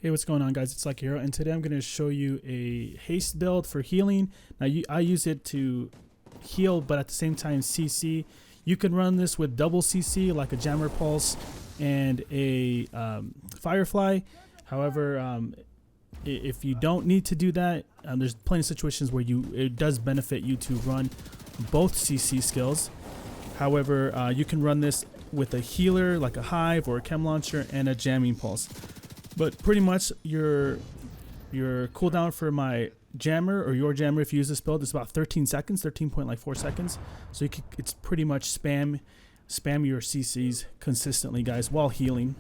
Hey, what's going on, guys? It's Like Hero, and today I'm going to show you a haste build for healing. Now, I use it to heal, but at the same time CC. You can run this with double CC, like a Jammer Pulse and a Firefly. However, if you don't need to do that, there's plenty of situations where it does benefit you to run both CC skills. However, you can run this with a healer, like a Hive or a Chem Launcher, and a Jamming Pulse. But pretty much your cooldown for my jammer, or your jammer if you use this build, is about 13 seconds, 13.4 seconds. So it's pretty much spam your CCs consistently, guys, while healing.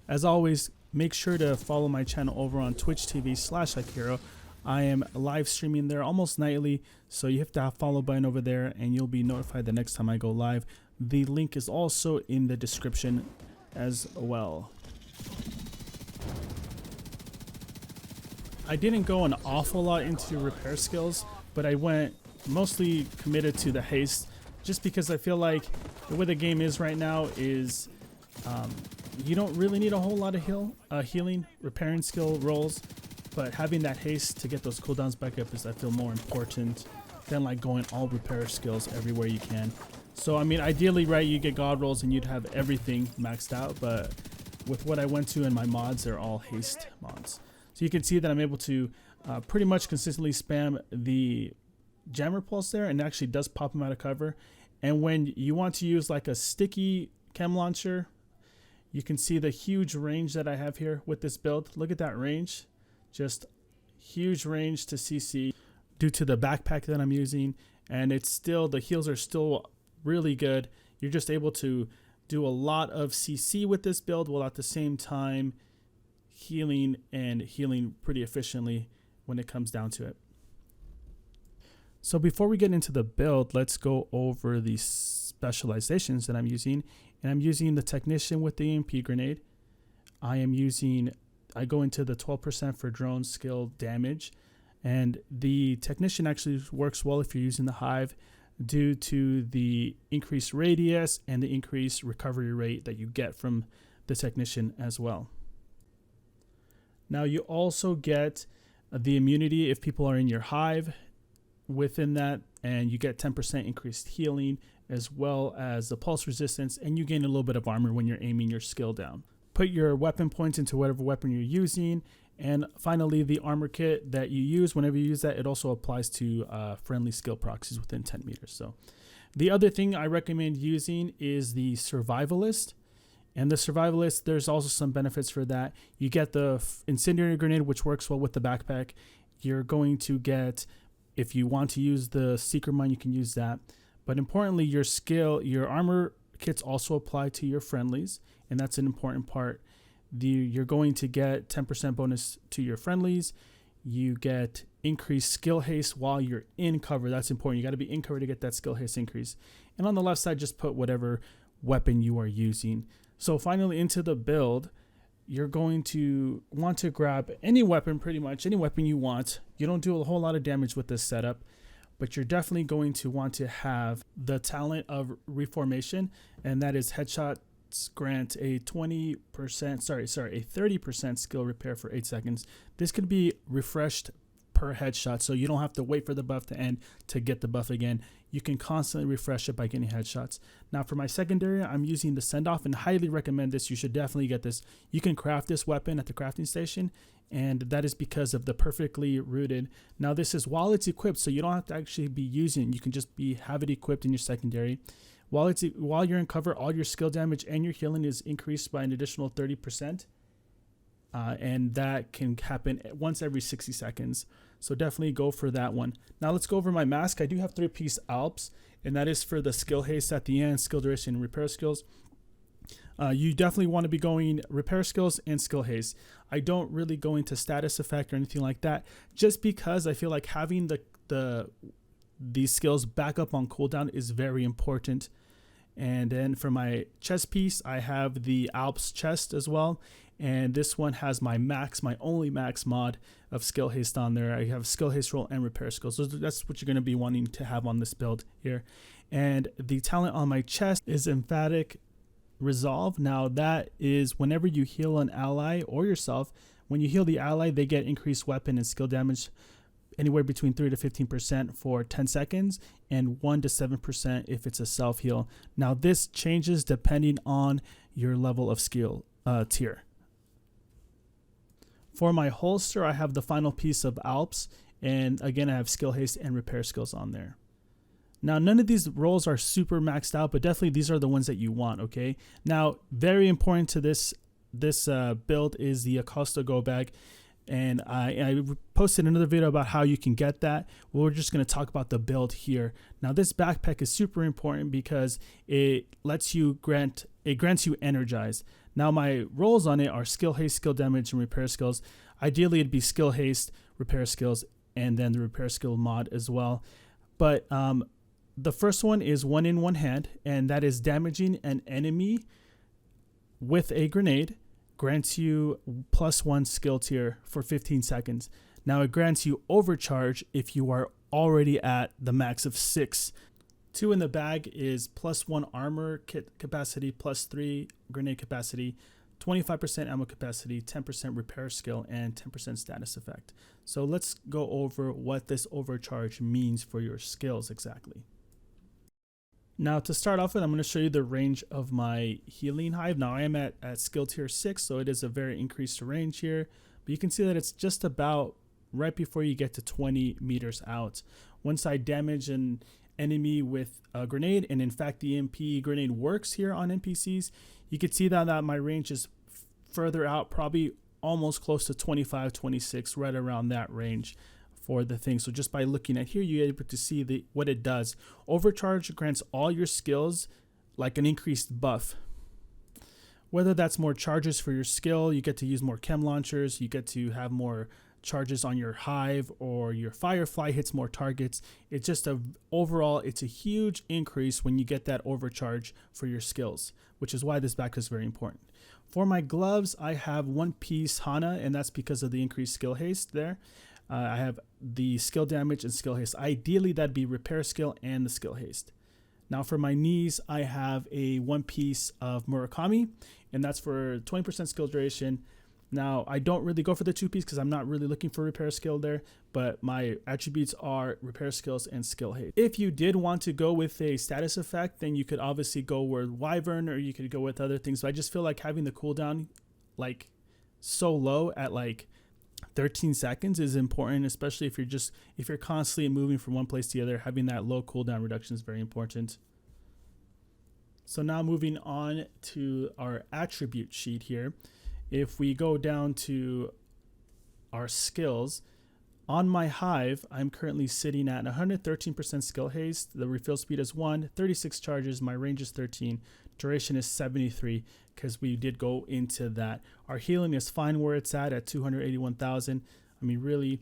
As always, make sure to follow my channel over on Twitch TV/LikeHero. I am live streaming there almost nightly, so you have to have follow button over there and you'll be notified the next time I go live. The link is also in the description as well. I didn't go an awful lot into repair skills, but I went mostly committed to the haste, just because I feel like the way the game is right now is you don't really need a whole lot of healing, repairing skill rolls, but having that haste to get those cooldowns back up is, I feel, more important than like going all repair skills everywhere you can. So I mean, ideally, right, you get god rolls and you'd have everything maxed out, but with what I went to in my mods, they're all haste mods. So you can see that I'm able to pretty much consistently spam the Jammer Pulse there, and it actually does pop them out of cover. And when you want to use like a sticky Chem Launcher, you can see the huge range that I have here with this build. Look at that range, just huge range to CC due to the backpack that I'm using. And it's still, the heals are still really good. You're just able to do a lot of CC with this build while at the same time healing pretty efficiently when it comes down to it. So before we get into the build, let's go over the specializations that I'm using. And I'm using the Technician with the EMP grenade. I go into the 12% for drone skill damage, and the Technician actually works well if you're using the Hive due to the increased radius and the increased recovery rate that you get from the Technician as well. Now you also get the immunity if people are in your Hive within that, and you get 10% increased healing as well as the pulse resistance, and you gain a little bit of armor when you're aiming your skill down. Put your weapon points into whatever weapon you're using, and finally the armor kit that you use, whenever you use that, it also applies to friendly skill proxies within 10 meters. So the other thing I recommend using is the Survivalist. And the Survivalist, there's also some benefits for that. You get the Incendiary Grenade, which works well with the backpack. You're going to get, if you want to use the Secret Mine, you can use that. But importantly, your armor kits also apply to your friendlies, and that's an important part. You're going to get 10% bonus to your friendlies. You get increased skill haste while you're in cover. That's important. You got to be in cover to get that skill haste increase. And on the left side, just put whatever weapon you are using. So finally, into the build, you're going to want to grab any weapon, pretty much any weapon you want. You don't do a whole lot of damage with this setup, but you're definitely going to want to have the talent of Reformation, and that is headshots grant a 30% skill repair for 8 seconds. This could be refreshed per headshot, so you don't have to wait for the buff to end to get the buff again. You can constantly refresh it by getting headshots. Now for my secondary, I'm using the Send Off, and highly recommend this. You should definitely get this. You can craft this weapon at the crafting station, and that is because of the perfectly rooted. Now this is while it's equipped, so you don't have to actually be using it. You can just have it equipped in your secondary. While you're in cover, all your skill damage and your healing is increased by an additional 30%. And that can happen once every 60 seconds. So definitely go for that one. Now let's go over my mask. I do have 3-piece Alps, and that is for the skill haste at the end, skill duration, and repair skills. You definitely want to be going repair skills and skill haste. I don't really go into status effect or anything like that, just because I feel like having these skills back up on cooldown is very important. And then for my chest piece, I have the Alps chest as well. And this one has my only max mod of skill haste on there. I have skill haste roll and repair skills. So that's what you're going to be wanting to have on this build here. And the talent on my chest is Emphatic Resolve. Now that is whenever you heal an ally or yourself When you heal the ally, they get increased weapon and skill damage anywhere between 3 to 15% for 10 seconds and 1 to 7% if it's a self heal. Now this changes depending on your level of skill tier. For my holster, I have the final piece of Alps, and again I have skill haste and repair skills on there. Now none of these roles are super maxed out, but definitely these are the ones that you want. Okay, now very important to this build is the Acosta go bag. And I posted another video about how you can get that. We're just going to talk about the build here. Now this backpack is super important because it grants you energize. Now my roles on it are skill haste, skill damage, and repair skills. Ideally it'd be skill haste, repair skills, and then the repair skill mod as well. But the first one is 1 in 1 hand, and that is damaging an enemy with a grenade. Grants you +1 skill tier for 15 seconds. Now it grants you overcharge if you are already at the max of 6. 2 in the bag is +1 armor kit capacity, +3 grenade capacity, 25% ammo capacity, 10% repair skill, and 10% status effect. So let's go over what this overcharge means for your skills exactly. Now to start off with, I'm going to show you the range of my healing hive. Now I am at skill tier 6, so it is a very increased range here. But you can see that it's just about right before you get to 20 meters out. Once I damage an enemy with a grenade, and in fact the EMP grenade works here on NPCs, you can see that my range is further out, probably almost close to 25, 26, right around that range for the thing. So just by looking at here, you're able to see what it does. Overcharge grants all your skills like an increased buff. Whether that's more charges for your skill, you get to use more chem launchers, you get to have more charges on your hive, or your firefly hits more targets. It's just overall, it's a huge increase when you get that overcharge for your skills, which is why this backpack is very important. For my gloves, I have 1 piece Hana, and that's because of the increased skill haste there. I have the skill damage and skill haste. Ideally, that'd be repair skill and the skill haste. Now for my knees, I have a 1 piece of Murakami, and that's for 20% skill duration. Now I don't really go for the 2 piece because I'm not really looking for repair skill there, but my attributes are repair skills and skill haste. If you did want to go with a status effect, then you could obviously go with Wyvern, or you could go with other things. But I just feel like having the cooldown like so low at like 13 seconds is important, especially if you're constantly moving from one place to the other. Having that low cooldown reduction is very important. So now moving on to our attribute sheet here. If we go down to our skills, on my hive, I'm currently sitting at 113% skill haste. The refill speed is 1, 36 charges, my range is 13, duration is 73, because we did go into that. Our healing is fine where it's at 281,000. I mean, really,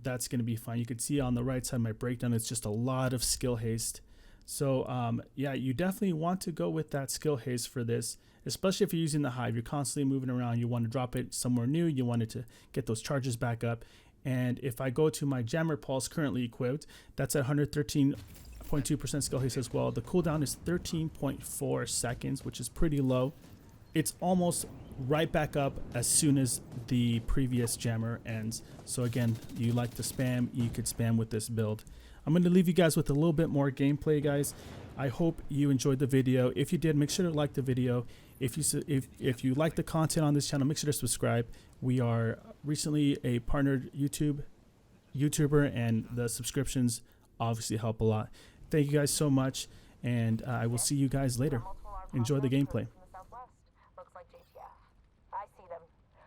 that's going to be fine. You can see on the right side, my breakdown, it's just a lot of skill haste. So yeah, you definitely want to go with that skill haste for this, especially if you're using the hive. You're constantly moving around. You want to drop it somewhere new. You want it to get those charges back up. And if I go to my Jammer Pulse currently equipped, that's at 113.2% skill haste as well. The cooldown is 13.4 seconds, which is pretty low. It's almost right back up as soon as the previous jammer ends. So again, you like to spam, you could spam with this build. I'm going to leave you guys with a little bit more gameplay, guys. I hope you enjoyed the video. If you did, make sure to like the video. If you like the content on this channel, make sure to subscribe. We are recently a partnered YouTuber, and the subscriptions obviously help a lot. Thank you guys so much, and I will see you guys later. Enjoy the gameplay. Looks like JTF. I see them.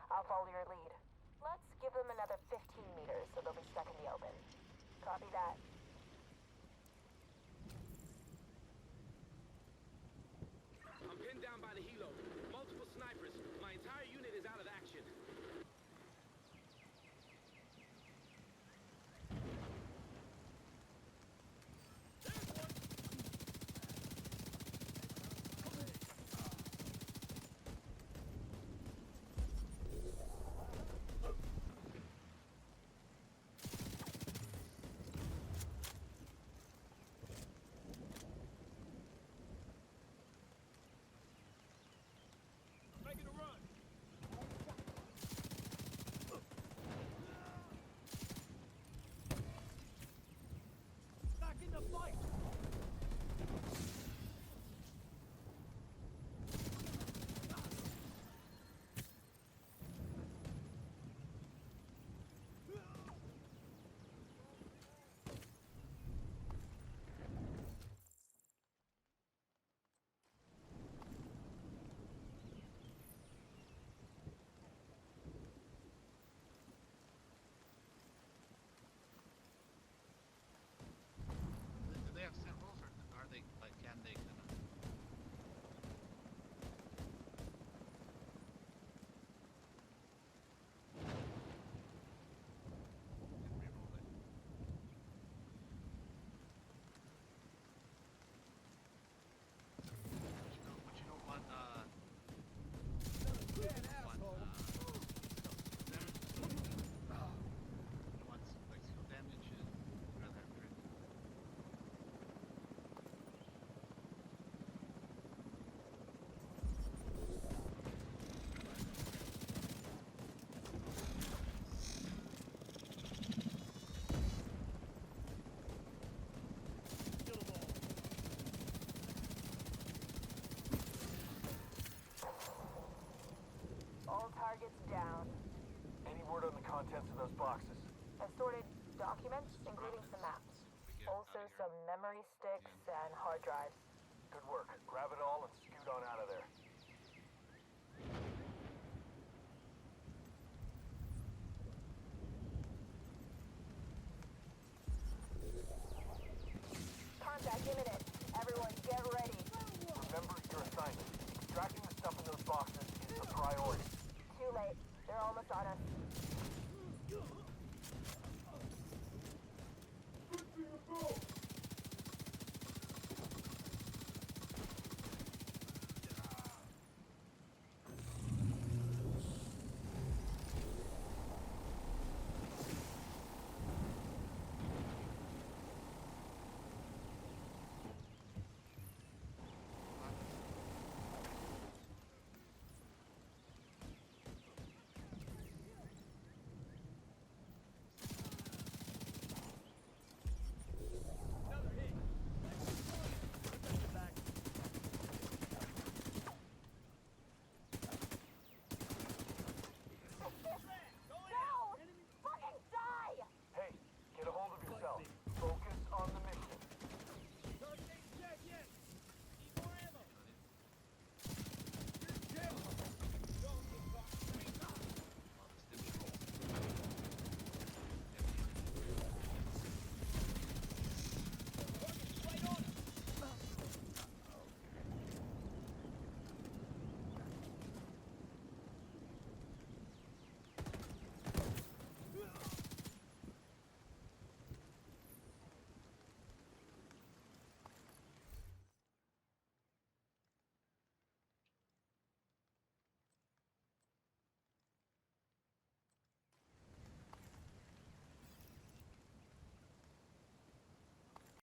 I'll follow your lead. Let's give them another 15 meters so they'll be stuck in the open. Copy that. I'm pinned down by the helo. Multiple snipers. My entire unit is out of action. contents of those boxes? Assorted documents, including some maps. Also some memory sticks and hard drives. Good work. Grab it all and scoot on out of there.